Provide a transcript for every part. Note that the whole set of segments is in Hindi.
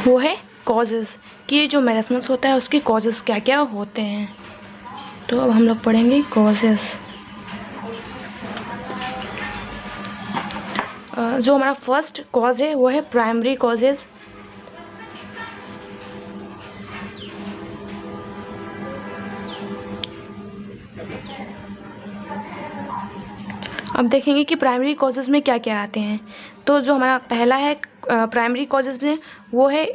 वो है कॉजेज़, कि ये जो मैरस्मस होता है उसके कॉजेज़ क्या क्या होते हैं। तो अब हम लोग पढ़ेंगे कॉजेज़। जो हमारा फर्स्ट कॉज है वो है प्राइमरी कॉजेज़। अब देखेंगे कि प्राइमरी कॉजेज़ में क्या क्या आते हैं। तो जो हमारा पहला है प्राइमरी कॉजेज़ में, वो है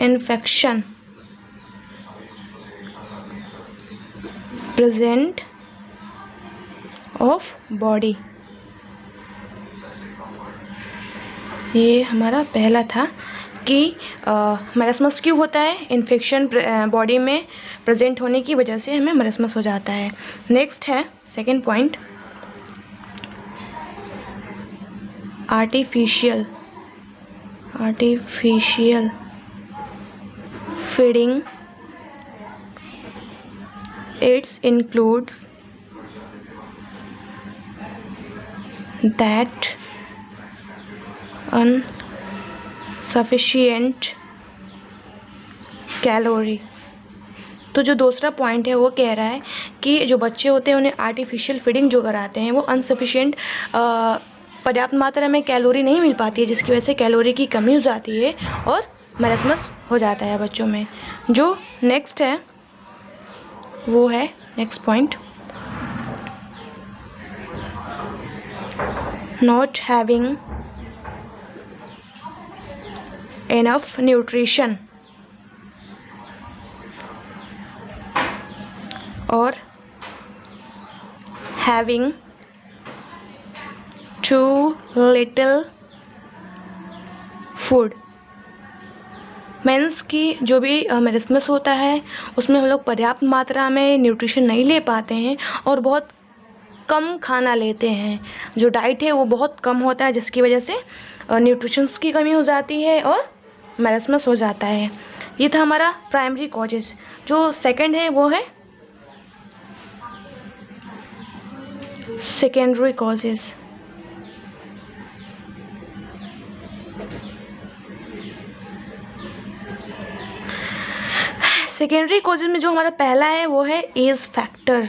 इन्फेक्शन प्रेजेंट ऑफ बॉडी। ये हमारा पहला था कि मैरस्मस क्यों होता है, इन्फेक्शन बॉडी में प्रेजेंट होने की वजह से हमें मैरस्मस हो जाता है। नेक्स्ट है second point, artificial feeding. It's includes that insufficient calorie. तो जो दूसरा पॉइंट है वो कह रहा है कि जो बच्चे होते हैं उन्हें आर्टिफिशियल फीडिंग जो कराते हैं वो अनसफिशिएंट पर्याप्त मात्रा में कैलोरी नहीं मिल पाती है, जिसकी वजह से कैलोरी की कमी हो जाती है और मैरस्मस हो जाता है बच्चों में। जो नेक्स्ट है वो है next point, not having enough nutrition और having too little food. Means कि जो भी मैरस्मस होता है उसमें हम लोग पर्याप्त मात्रा में न्यूट्रिशन नहीं ले पाते हैं और बहुत कम खाना लेते हैं। जो डाइट है वो बहुत कम होता है, जिसकी वजह से न्यूट्रिशंस की कमी हो जाती है और मैरस्मस हो जाता है। ये था हमारा प्राइमरी कॉजेज। जो सेकंड है वो है सेकेंडरी कॉजेज। सेकेंडरी कॉजेज में जो हमारा पहला है वो है एज फैक्टर।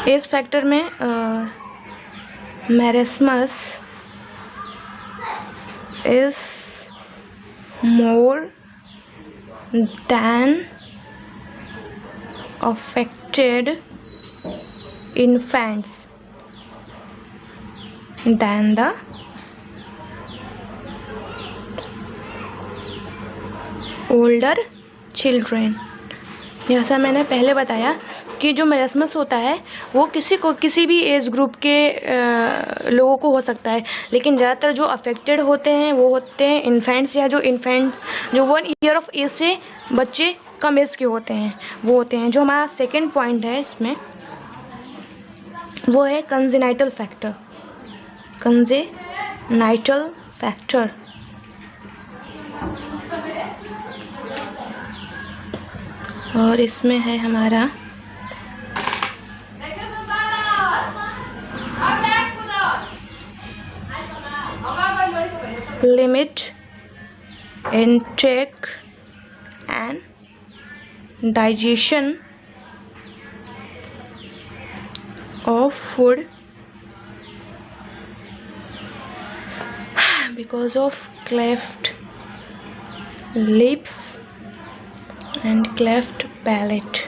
एज फैक्टर में marasmus is more than affected infants than the older children। जैसा मैंने पहले बताया कि जो मैरस्मस होता है वो किसी भी एज ग्रुप के लोगों को हो सकता है, लेकिन ज़्यादातर जो अफेक्टेड होते हैं वो होते हैं इन्फेंट्स, या जो 1 ईयर ऑफ एज से बच्चे कम एज के होते हैं वो होते हैं। जो हमारा सेकंड पॉइंट है इसमें वो है कंजेनाइटल फैक्टर। और इसमें है हमारा limit intake and digestion of food because of cleft lips and cleft palate।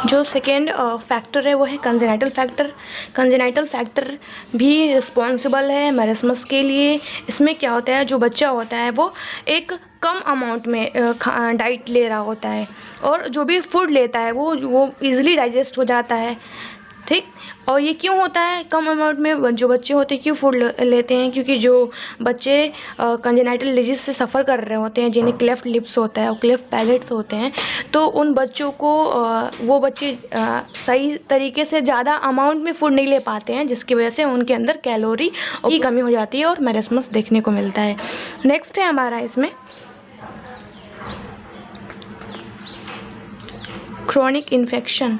जो सेकेंड फैक्टर है वो है कंजेनाइटल फैक्टर भी रिस्पॉन्सिबल है मैरस्मस के लिए। इसमें क्या होता है, जो बच्चा होता है वो एक कम अमाउंट में डाइट ले रहा होता है और जो भी फूड लेता है वो इजीली डाइजेस्ट हो जाता है, ठीक। और ये क्यों होता है कम अमाउंट में, जो बच्चे होते हैं क्यों फूड लेते हैं, क्योंकि जो बच्चे कंजेनाइटल डिजीज से सफ़र कर रहे होते हैं, जिन्हें क्लेफ्ट लिप्स होता है और क्लेफ्ट पैलेट्स होते हैं, तो उन बच्चों को वो बच्चे सही तरीके से ज़्यादा अमाउंट में फूड नहीं ले पाते हैं, जिसकी वजह से उनके अंदर कैलोरी की कमी हो जाती है और मैरस्मस देखने को मिलता है। नेक्स्ट है हमारा इसमें chronic infection,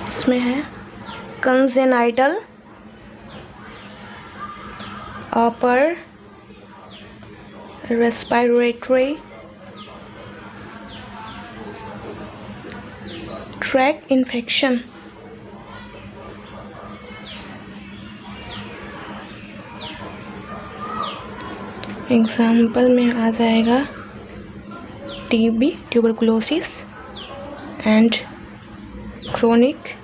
इसमें है congenital upper respiratory tract infection, example में आ जाएगा TB, tuberculosis and chronic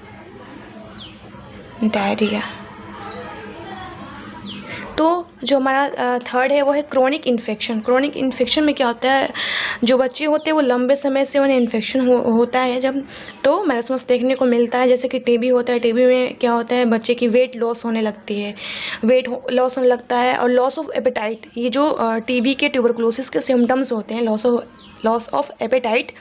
diarrhoea. तो जो हमारा थर्ड है वो है क्रोनिक इन्फेक्शन। क्रोनिक इन्फेक्शन में क्या होता है, जो बच्चे होते हैं वो लंबे समय से उन्हें इन्फेक्शन होता है जब, तो मैरस्मस देखने को मिलता है। जैसे कि टीबी होता है, टीबी में क्या होता है, बच्चे की वेट लॉस होने लगती है, वेट लॉस होने लगता है, और लॉस ऑफ एपेटाइट। ये जो टीबी के ट्यूबरकुलोसिस के सिम्टम्स होते हैं, लॉस ऑफ एपेटाइट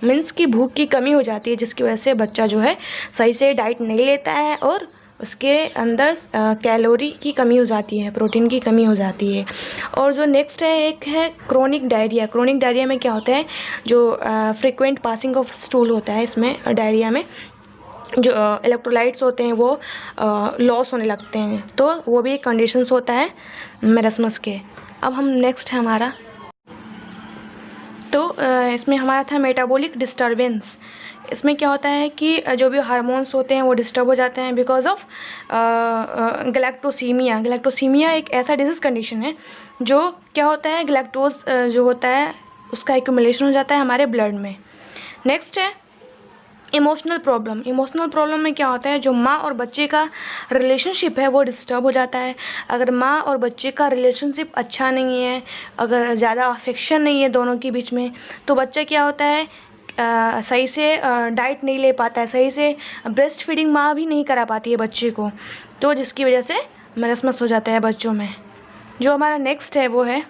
मीन्स की भूख की कमी हो जाती है, जिसकी वजह से बच्चा जो है सही से डाइट नहीं लेता है और उसके अंदर कैलोरी की कमी हो जाती है, प्रोटीन की कमी हो जाती है। और जो नेक्स्ट है एक है क्रोनिक डायरिया। क्रोनिक डायरिया में क्या होता है, जो फ्रिक्वेंट पासिंग ऑफ स्टूल होता है, इसमें डायरिया में जो इलेक्ट्रोलाइट्स होते हैं वो लॉस होने लगते हैं, तो वो भी एक कंडीशंस होता है मैरस्मस के। अब हम नेक्स्ट है हमारा, तो इसमें हमारा था मेटाबॉलिक डिस्टर्बेंस। इसमें क्या होता है कि जो भी हार्मोन्स होते हैं वो डिस्टर्ब हो जाते हैं बिकॉज ऑफ गैलेक्टोसीमिया। गैलेक्टोसीमिया एक ऐसा डिजीज़ कंडीशन है जो क्या होता है, गैलेक्टोज जो होता है उसका एक्यूमुलेशन हो जाता है हमारे ब्लड में। नेक्स्ट है इमोशनल प्रॉब्लम। इमोशनल प्रॉब्लम में क्या होता है, जो माँ और बच्चे का रिलेशनशिप है वो डिस्टर्ब हो जाता है। अगर माँ और बच्चे का रिलेशनशिप अच्छा नहीं है, अगर ज़्यादा अफेक्शन नहीं है दोनों के बीच में, तो बच्चा क्या होता है, सही से डाइट नहीं ले पाता है, सही से ब्रेस्ट फीडिंग माँ भी नहीं करा पाती है बच्चे को, तो जिसकी वजह से मैरस्मस हो जाता है बच्चों में। जो हमारा नेक्स्ट है वो है